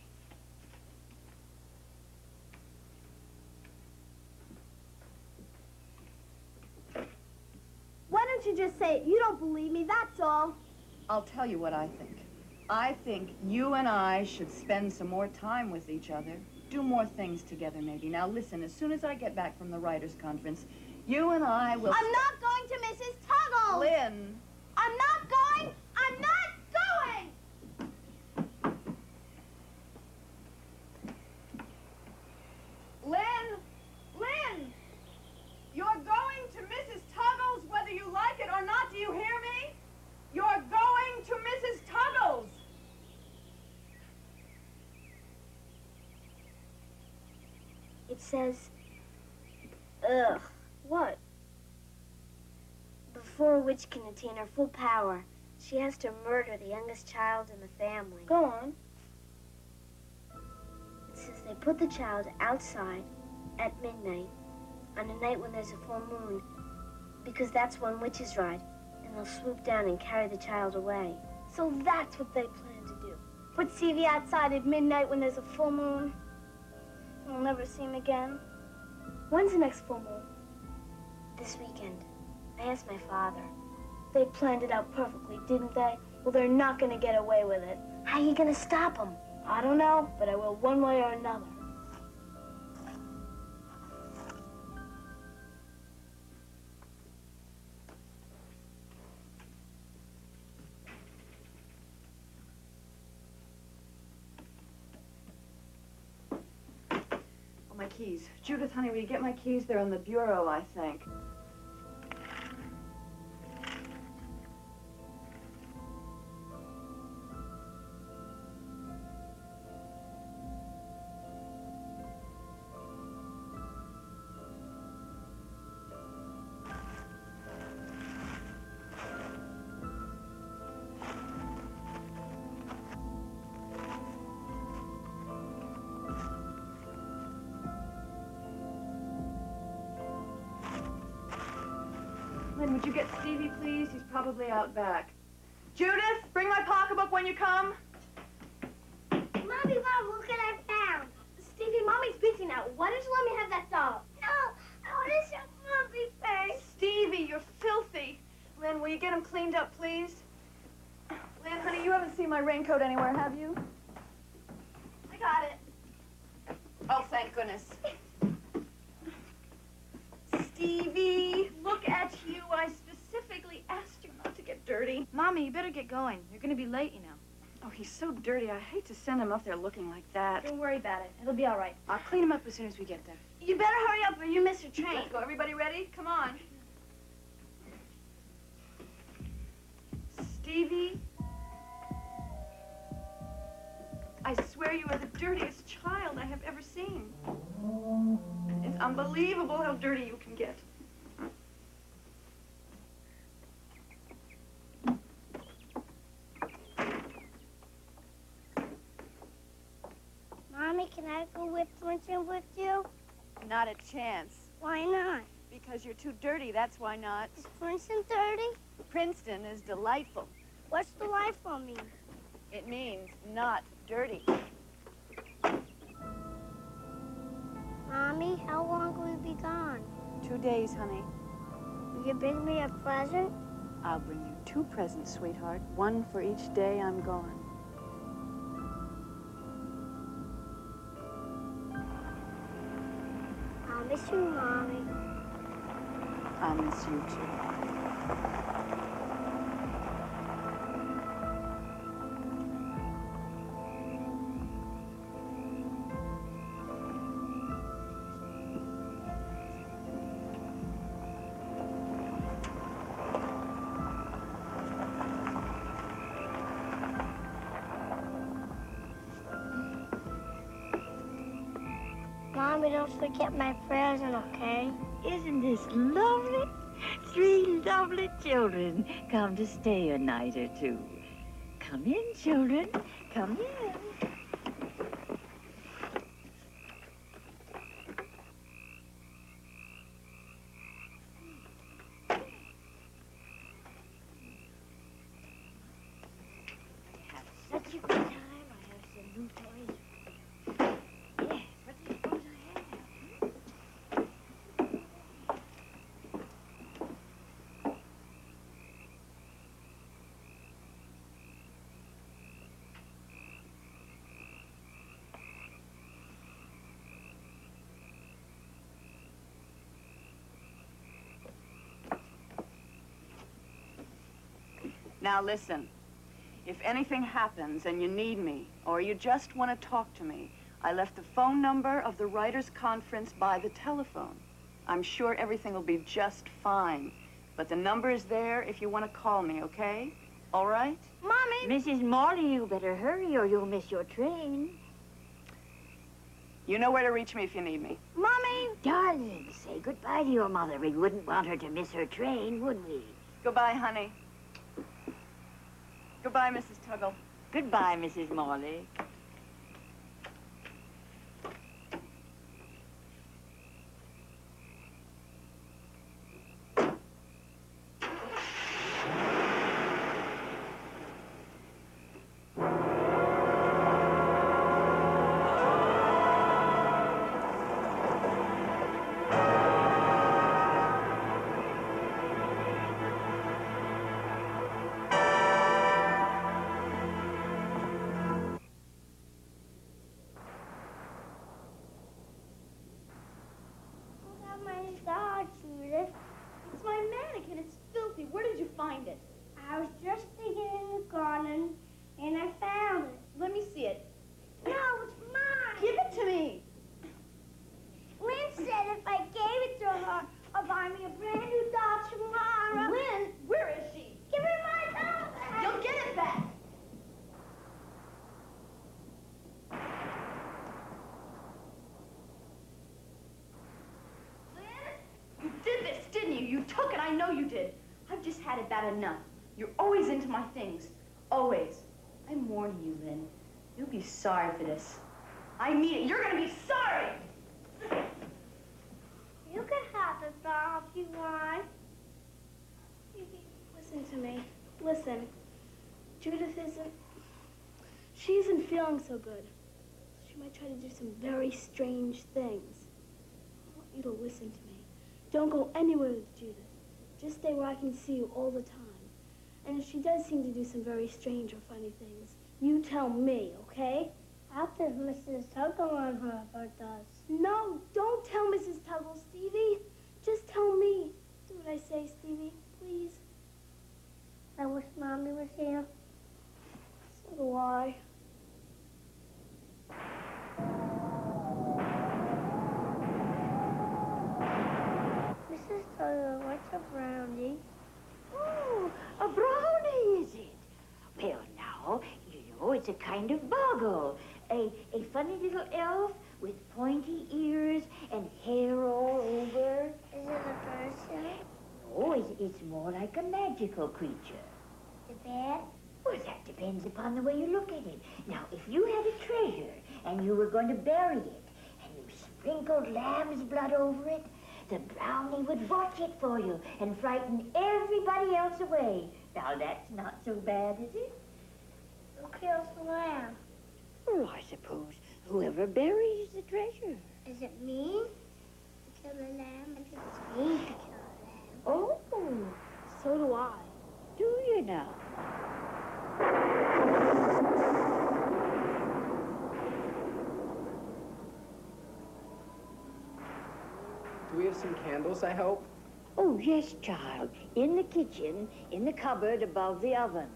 Speaker 1: Why don't you just say it? You don't believe me, that's all.
Speaker 6: I'll tell you what I think. I think you and I should spend some more time with each other. Do more things together, maybe. Now, listen, as soon as I get back from the writers' conference, you and I will...
Speaker 1: I'm not going to Mrs. Tuggles!
Speaker 6: Lynn!
Speaker 1: I'm not going! I'm not going!
Speaker 6: Lynn! Lynn! You're going to Mrs. Tuggles whether you like it or not, do you hear me? You're going to Mrs. Tuggles!
Speaker 8: It says, ugh.
Speaker 1: What?
Speaker 8: Before a witch can attain her full power, she has to murder the youngest child in the family.
Speaker 1: Go on.
Speaker 8: It says they put the child outside at midnight on a night when there's a full moon, because that's when witches ride, and and he'll swoop down and carry the child away. So that's what they plan to do. Put Stevie outside at midnight when there's a full moon. We'll never see him again. When's the next full moon? This weekend. I asked my father. They planned it out perfectly, didn't they? Well, they're not gonna get away with it. How are you gonna stop them? I don't know, but I will one way or another.
Speaker 6: Oh, my keys. Judith, honey, will you get my keys? They're on the bureau, I think. Lynn, would you get Stevie, please? He's probably out back. Judith, bring my pocketbook when you come.
Speaker 8: Mommy, Mom, look what I found. Stevie, Mommy's busy now. Why don't you let me have that doll? No, I want to show Mommy first.
Speaker 6: Stevie, you're filthy. Lynn, will you get him cleaned up, please? Lynn, honey, you haven't seen my raincoat anywhere, have you?
Speaker 8: I got it.
Speaker 6: Oh, thank goodness. Stevie, look at you. I specifically asked you not to get dirty.
Speaker 2: Mommy, you better get going. You're gonna be late, you know.
Speaker 6: Oh, he's so dirty. I hate to send him up there looking like that.
Speaker 2: Don't worry about it. It'll be all right. I'll clean him up as soon as we get there.
Speaker 8: You better hurry up or you miss your train.
Speaker 6: Let's go. Everybody ready? Come on. Stevie, I swear you are the dirtiest child I have ever seen. It's unbelievable how dirty you can get.
Speaker 8: Mommy, can I go with Princeton with you?
Speaker 6: Not a chance.
Speaker 8: Why not?
Speaker 6: Because you're too dirty, that's why not.
Speaker 8: Is Princeton dirty?
Speaker 6: Princeton is delightful.
Speaker 8: What's delightful mean?
Speaker 6: It means not dirty.
Speaker 8: Mommy, how long will we be gone?
Speaker 6: 2 days, honey.
Speaker 8: Will you bring me a present?
Speaker 6: I'll bring you 2 presents, sweetheart. 1 for each day I'm gone.
Speaker 8: I'll miss you, Mommy.
Speaker 6: I'll miss you, too.
Speaker 8: Mommy, don't forget my present, okay?
Speaker 3: Isn't this lovely? 3 lovely children come to stay a night or 2. Come in, children. Come in. I have such a good time. I have some new toys. Yes, what do you suppose I have?
Speaker 6: Now listen, if anything happens and you need me, or you just want to talk to me, I left the phone number of the writers' conference by the telephone. I'm sure everything will be just fine, but the number is there if you want to call me, okay? All right?
Speaker 8: Mommy!
Speaker 3: Mrs. Morley, you better hurry or you'll miss your train.
Speaker 6: You know where to reach me if you need me.
Speaker 8: Mommy!
Speaker 3: Darling, say goodbye to your mother. We wouldn't want her to miss her train, would we?
Speaker 6: Goodbye, honey. Goodbye, Mrs. Tuggle.
Speaker 3: Goodbye, Mrs. Morley.
Speaker 6: find it?
Speaker 8: I was just digging in the garden, and I found it.
Speaker 6: Let me see it.
Speaker 8: No, it's mine.
Speaker 6: Give it to me.
Speaker 8: Lynn said if I gave it to her, I'll buy me a brand new doll tomorrow.
Speaker 6: Lynn, where is she?
Speaker 8: Give me my doll back.
Speaker 6: You'll get it back. Lynn, you did this, didn't you? You took it. I know you did. I've just had it bad enough. You're always into my things. Always. I'm warning you, Lynn. You'll be sorry for this. I mean it. You're gonna be sorry.
Speaker 8: You can have the doll if you want.
Speaker 1: Listen to me. Listen. Judith she isn't feeling so good. She might try to do some very strange things. I want you to listen to me. Don't go anywhere with Judith. Just stay where I can see you all the time. And if she does seem to do some very strange or funny things, you tell me, okay?
Speaker 8: After Mrs. Tuggle on her does.
Speaker 1: No, don't tell Mrs. Tuggle, Stevie. Just tell me. Do what I say, Stevie, please.
Speaker 8: I wish Mommy was here.
Speaker 1: So do I.
Speaker 8: Mrs. Tuggle, what's a brownie?
Speaker 3: Oh, a brownie, is it? Well, now, you know, it's a kind of boggle. A funny little elf with pointy ears and hair all over.
Speaker 8: Is it a person?
Speaker 3: No, it's more like a magical creature.
Speaker 8: The bed?
Speaker 3: Well, that depends upon the way you look at it. Now, if you had a treasure and you were going to bury it and you sprinkled lamb's blood over it, the brownie would watch it for you and frighten everybody else away. Now, that's not so bad, is it?
Speaker 8: Who kills the lamb?
Speaker 3: Well, I suppose whoever buries the treasure.
Speaker 8: Is it me to kill the lamb? If it's me to kill the lamb.
Speaker 3: Oh,
Speaker 1: So do I.
Speaker 3: do you now?
Speaker 7: Do we have some candles, I hope?
Speaker 3: Oh, yes, child. In the kitchen, in the cupboard above the oven.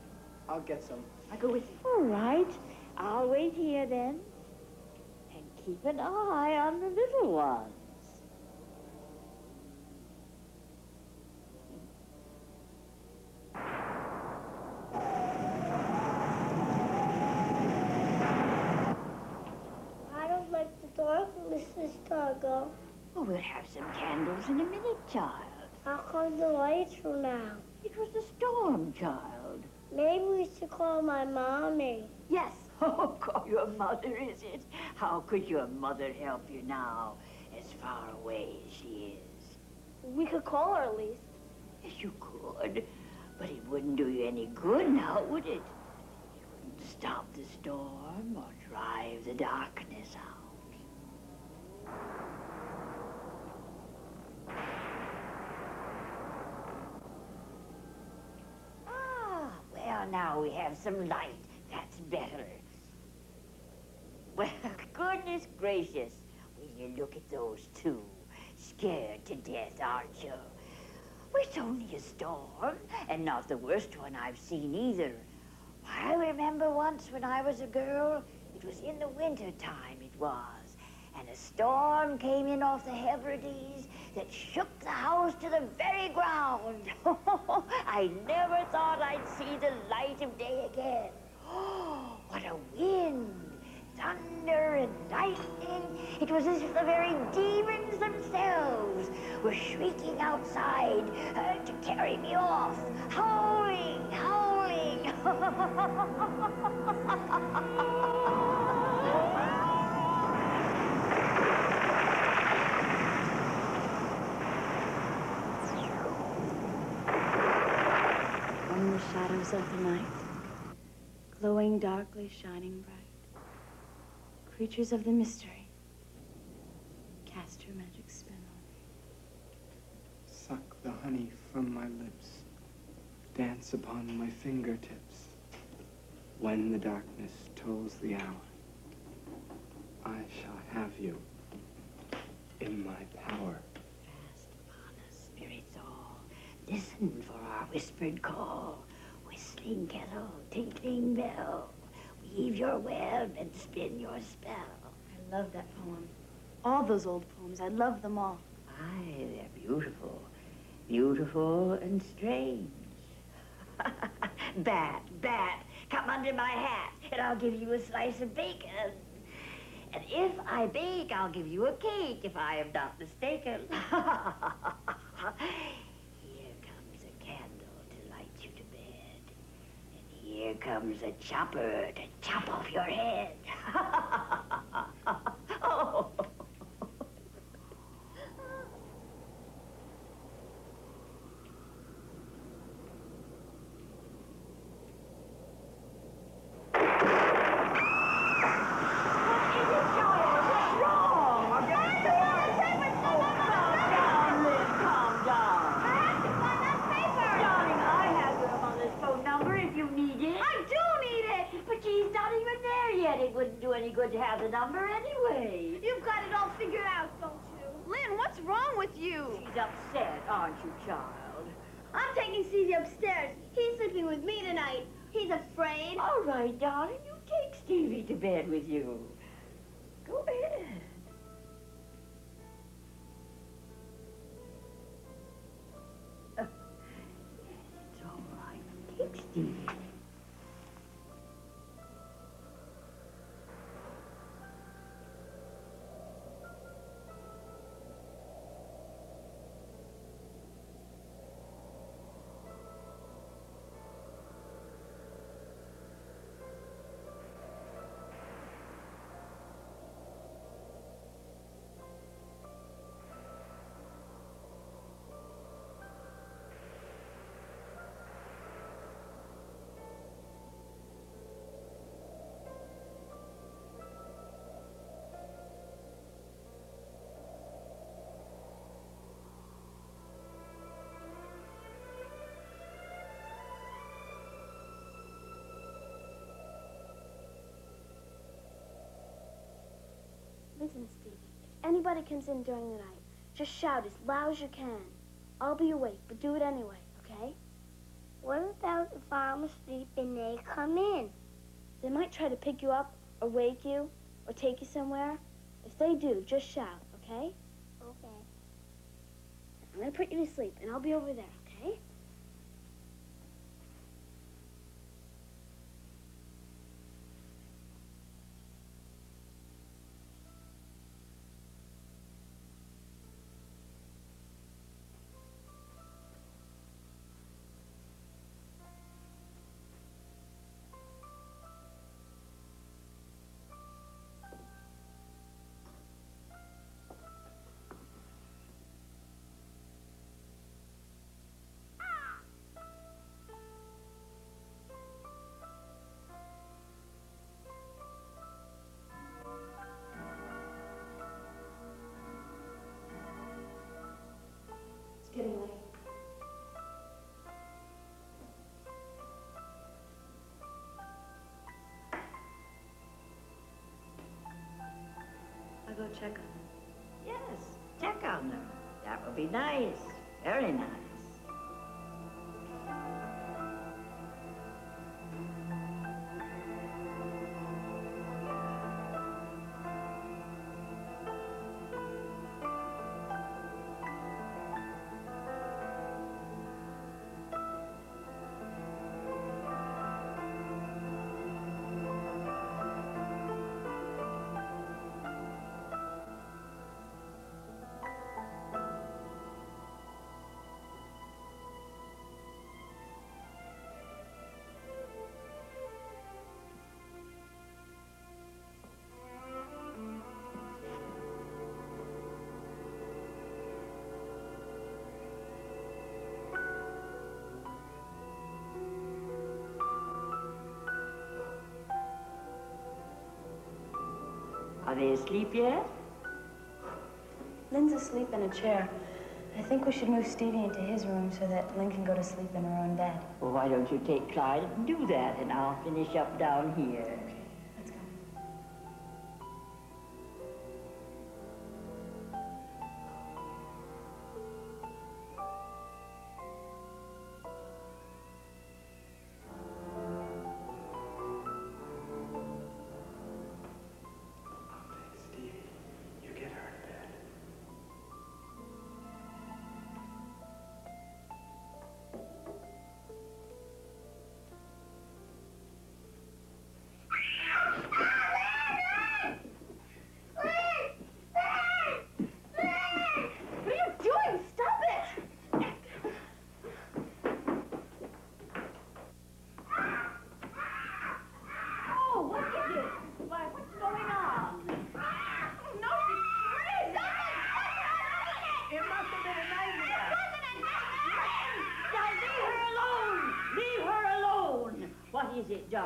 Speaker 7: I'll get some.
Speaker 3: I'll go with you. All right. I'll wait here then. And keep an eye on the little ones.
Speaker 8: I don't like the dark, Mrs. Tuggle.
Speaker 3: Oh, we'll have some candles in a minute, child.
Speaker 8: How come the lights were out?
Speaker 3: It was a storm, child.
Speaker 8: Maybe we should call my mommy.
Speaker 3: Yes. Oh, call your mother, is it? How could your mother help you now, as far away as she is?
Speaker 1: We could call her at least.
Speaker 3: Yes, you could. But it wouldn't do you any good now, would it? It wouldn't stop the storm or drive the darkness out. Ah, well, now we have some light. That's better. Well, goodness gracious, will you look at those two? Scared to death, aren't you? Well, it's only a storm, and not the worst one I've seen either. I remember once when I was a girl, it was in the winter time it was, and a storm came in off the Hebrides that shook the house to the very ground. I never thought I'd see the light of day again. Oh, what a wind! Thunder and lightning. It was as if the very demons themselves were shrieking outside to carry me off. Howling, howling.
Speaker 2: From the shadows of the night, glowing darkly, shining bright, creatures of the mystery, cast your magic spell on me.
Speaker 5: Suck the honey from my lips. Dance upon my fingertips. When the darkness tolls the hour, I shall have you in my power.
Speaker 3: Cast upon us, spirits all, Listen for our whispered call. Whistling kettle, tinkling bell. Weave your web and spin your spell.
Speaker 2: I love that poem. All those old poems, I love them all.
Speaker 3: Aye, they're beautiful. Beautiful and strange. Bat, bat, come under my hat, and I'll give you a slice of bacon. And if I bake, I'll give you a cake, if I am not mistaken. Here comes a candle to light you to bed. And here comes a chopper to chop off your head. Oh. It wouldn't do any good to have the number anyway.
Speaker 1: You've got it all figured out, don't you? Lynn, what's wrong with you?
Speaker 3: She's upset, aren't you, child?
Speaker 1: I'm taking Stevie upstairs. He's sleeping with me tonight. He's afraid.
Speaker 3: All right, darling, you take Stevie to bed with you. Go ahead. It's all right. Take Stevie.
Speaker 1: Listen, Stevie, if anybody comes in during the night, just shout as loud as you can. I'll be awake, but do it anyway, okay?
Speaker 8: What about if I'm asleep and they come in?
Speaker 1: They might try to pick you up or wake you or take you somewhere. If they do, just shout, okay?
Speaker 8: Okay.
Speaker 1: I'm gonna put you to sleep, and I'll be over there, okay?
Speaker 2: It's getting late. I'll go check on them.
Speaker 3: Yes, check on them. That would be nice. Very nice. Are they asleep yet?
Speaker 2: Lynn's asleep in a chair. I think we should move Stevie into his room so that Lynn can go to sleep in her own bed.
Speaker 3: Well, why don't you take Clyde and do that, and I'll finish up down here.
Speaker 2: Let's go.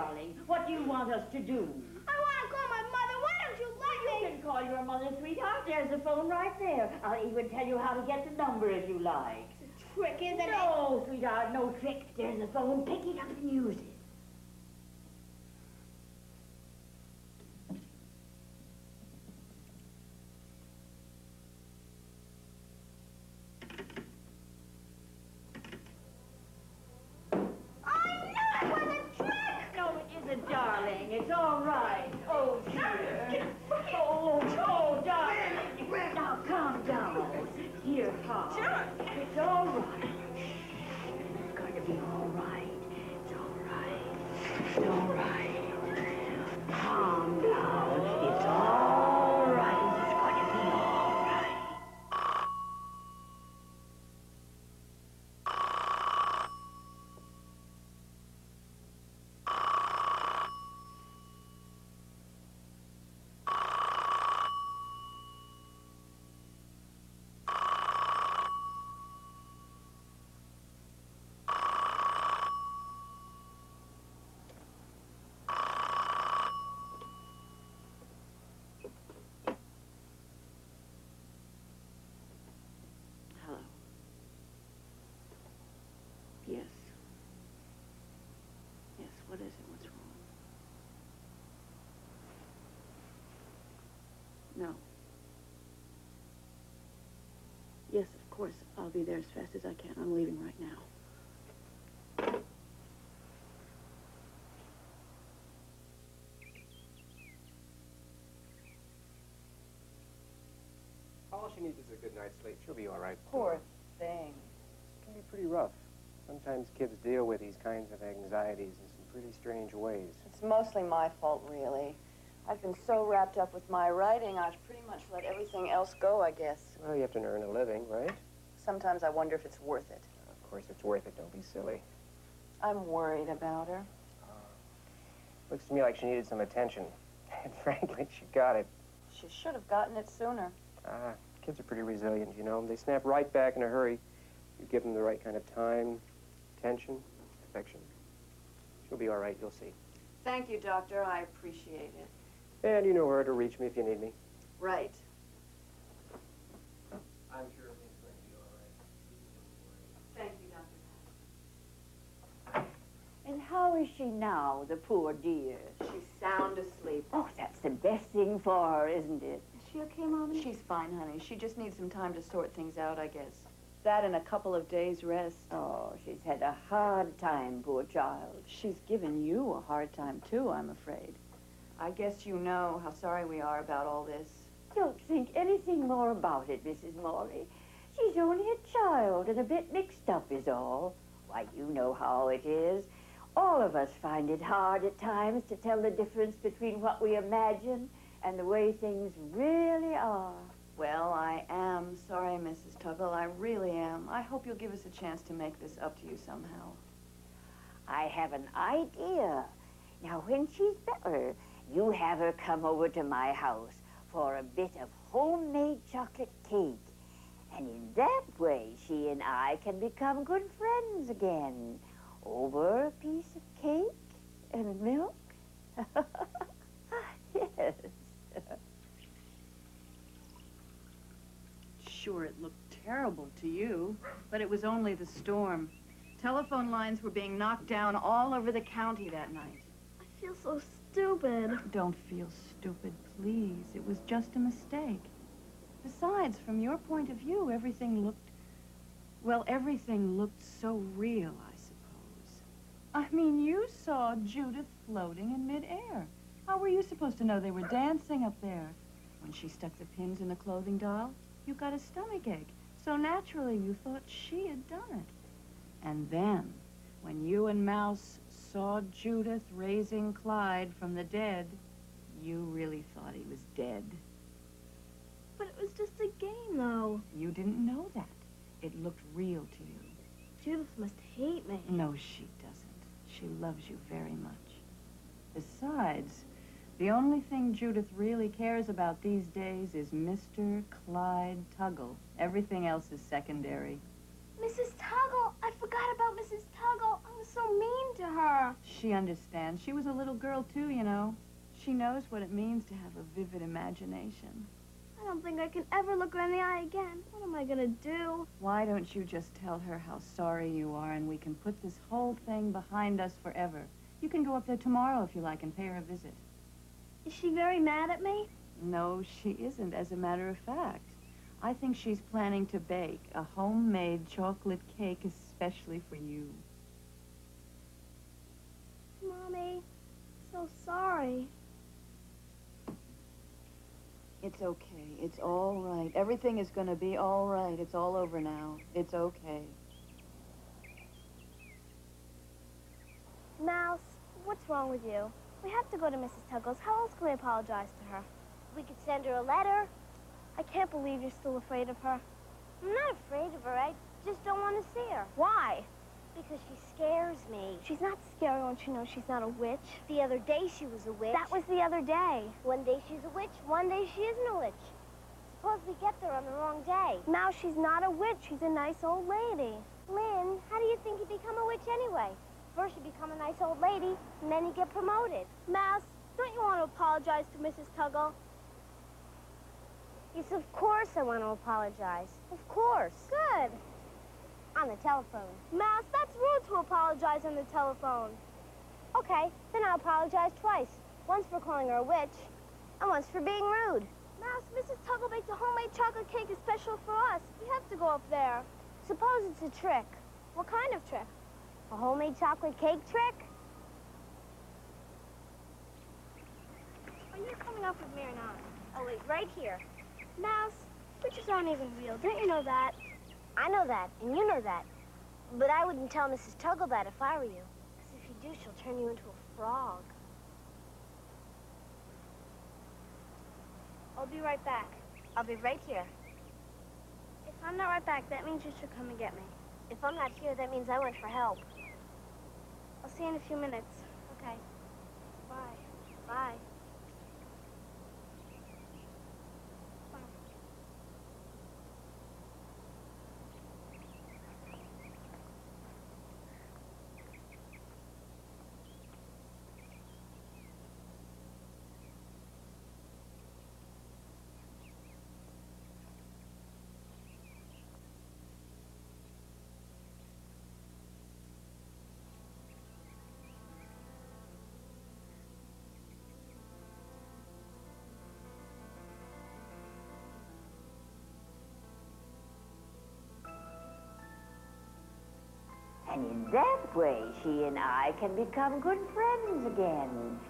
Speaker 3: darling. What do you want us to do?
Speaker 8: I want to call my mother. Why don't you let me?
Speaker 3: You can call your mother, sweetheart. There's the phone right there. I'll even tell you how to get the number if you like.
Speaker 8: It's a trick, isn't it?
Speaker 3: No, sweetheart, no trick. There's the phone. Pick it up and use it. Darling, it's all right. Oh, dear. Oh, darling. Now, calm down. Dear heart. It's all right. It's going to be all right. It's all right. It's all right. Calm down. It's all right. It's going to be all right. Yes. Yes, what is it? What's wrong? No. Yes, of course. I'll be there as fast as I can. I'm leaving right now.
Speaker 7: All she needs is a good night's sleep. She'll be all right.
Speaker 6: Poor thing.
Speaker 7: It can be pretty rough. Sometimes kids deal with these kinds of anxieties in some pretty strange ways.
Speaker 6: It's mostly my fault, really. I've been so wrapped up with my writing, I've pretty much let everything else go, I guess.
Speaker 7: Well, you have to earn a living, right?
Speaker 6: Sometimes I wonder if it's worth it.
Speaker 7: Of course it's worth it. Don't be silly.
Speaker 6: I'm worried about her.
Speaker 7: Looks to me like she needed some attention. And frankly, she got it.
Speaker 6: She should have gotten it sooner.
Speaker 7: Kids are pretty resilient, you know. They snap right back in a hurry. You give them the right kind of time, attention, affection. She'll be all right, you'll see.
Speaker 6: Thank you, Doctor. I appreciate it.
Speaker 7: And you know where to reach me if you need me.
Speaker 6: Right.
Speaker 7: I'm sure everything's going to be all right.
Speaker 6: Thank you, Dr.
Speaker 3: And how is she now, the poor dear?
Speaker 6: She's sound asleep.
Speaker 3: Oh, that's the best thing for her, isn't it?
Speaker 6: Is she okay, Mommy? She's fine, honey. She just needs some time to sort things out, I guess. That and a couple of days' rest.
Speaker 3: Oh, she's had a hard time, poor child.
Speaker 6: She's given you a hard time, too, I'm afraid. I guess you know how sorry we are about all this.
Speaker 3: Don't think anything more about it, Mrs. Morley. She's only a child and a bit mixed up is all. Why, you know how it is. All of us find it hard at times to tell the difference between what we imagine and the way things really are.
Speaker 6: Well, I am sorry, Mrs. Tuggle. I really am. I hope you'll give us a chance to make this up to you somehow.
Speaker 3: I have an idea. Now, when she's better, you have her come over to my house for a bit of homemade chocolate cake. And in that way, she and I can become good friends again. Over a piece of cake and milk. Yes.
Speaker 6: Sure, it looked terrible to you, but it was only the storm. Telephone lines were being knocked down all over the county that night.
Speaker 1: I feel so stupid.
Speaker 6: Don't feel stupid, please. It was just a mistake. Besides, from your point of view, everything looked so real, I suppose. I mean, you saw Judith floating in midair. How were you supposed to know they were dancing up there? When she stuck the pins in the clothing doll, you got a stomachache. So naturally, you thought she had done it. And then, when you and Mouse saw Judith raising Clyde from the dead, you really thought he was dead.
Speaker 1: But it was just a game, though.
Speaker 6: You didn't know that. It looked real to you.
Speaker 1: Judith must hate me.
Speaker 6: No, she doesn't. She loves you very much. Besides, the only thing Judith really cares about these days is Mr. Clyde Tuggle. Everything else is secondary.
Speaker 1: Mrs. Tuggle! I forgot about Mrs. Tuggle. I was so mean to her.
Speaker 6: She understands. She was a little girl, too, you know. She knows what it means to have a vivid imagination.
Speaker 1: I don't think I can ever look her in the eye again. What am I gonna do?
Speaker 6: Why don't you just tell her how sorry you are and we can put this whole thing behind us forever? You can go up there tomorrow if you like and pay her a visit.
Speaker 1: Is she very mad at me?
Speaker 6: No, she isn't, as a matter of fact. I think she's planning to bake a homemade chocolate cake especially for you.
Speaker 1: Mommy, so sorry.
Speaker 6: It's okay. It's all right. Everything is going to be all right. It's all over now. It's okay.
Speaker 1: Mouse, what's wrong with you? We have to go to Mrs. Tuggles. How else can we apologize to her?
Speaker 8: We could send her a letter.
Speaker 1: I can't believe you're still afraid of her.
Speaker 8: I'm not afraid of her. I just don't want to see her.
Speaker 1: Why?
Speaker 8: Because she scares me.
Speaker 1: She's not scary when she knows she's not a witch.
Speaker 8: The other day she was a witch.
Speaker 1: That was the other day.
Speaker 8: One day she's a witch, one day she isn't a witch. Suppose we get there on the wrong day.
Speaker 1: Now she's not a witch. She's a nice old lady.
Speaker 8: Lynn, how do you think you become a witch anyway? First you become a nice old lady, and then you get promoted.
Speaker 1: Mouse, don't you want to apologize to Mrs. Tuggle?
Speaker 8: Yes, of course I want to apologize. Of course.
Speaker 1: Good.
Speaker 8: On the telephone.
Speaker 1: Mouse, that's rude to apologize on the telephone.
Speaker 8: Okay, then I'll apologize twice. Once for calling her a witch, and once for being rude.
Speaker 1: Mouse, Mrs. Tuggle baked a homemade chocolate cake special for us. We have to go up there.
Speaker 8: Suppose it's a trick.
Speaker 1: What kind of trick?
Speaker 8: A homemade chocolate cake trick?
Speaker 1: Are you coming up with me or not?
Speaker 8: Oh, wait, right here.
Speaker 1: Mouse, witches aren't even real. Don't you know that?
Speaker 8: I know that, and you know that. But I wouldn't tell Mrs. Tuggle that if I were you. Because if you do, she'll turn you into a frog.
Speaker 1: I'll be right back.
Speaker 8: I'll be right here.
Speaker 1: If I'm not right back, that means you should come and get me.
Speaker 8: If I'm not here, that means I went for help.
Speaker 1: I'll see you in a few minutes.
Speaker 8: Okay.
Speaker 1: Bye.
Speaker 8: Bye.
Speaker 3: And in that way, she and I can become good friends again.